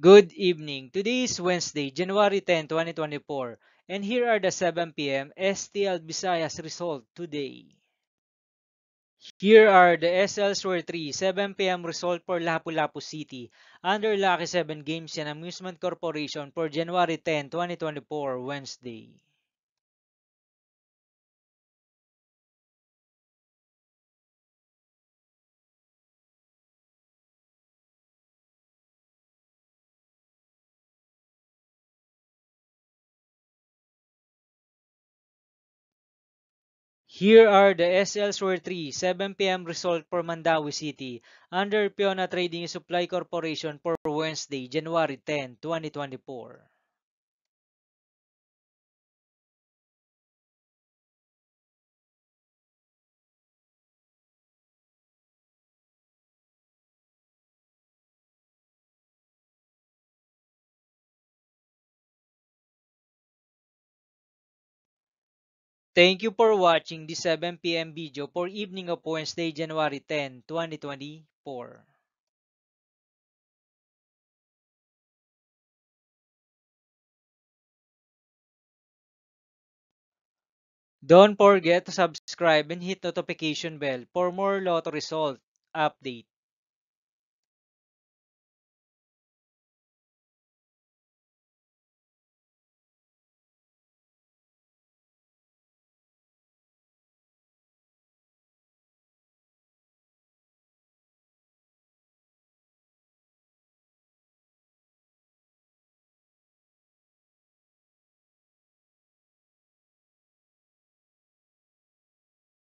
Good evening. Today is Wednesday, January 10, 2024, and here are the 7 p.m. STL Visayas result today. Here are the SL Store 3 7 p.m. result for Lapu-Lapu City under Lucky 7 Games and Amusement Corporation for January 10, 2024, Wednesday. Here are the SL Store 3 7 p.m. result for Mandawi City under Piona Trading Supply Corporation for Wednesday, January 10, 2024. Thank you for watching this 7 p.m. video for evening of Wednesday, January 10, 2024. Don't forget to subscribe and hit notification bell for more lotto result update.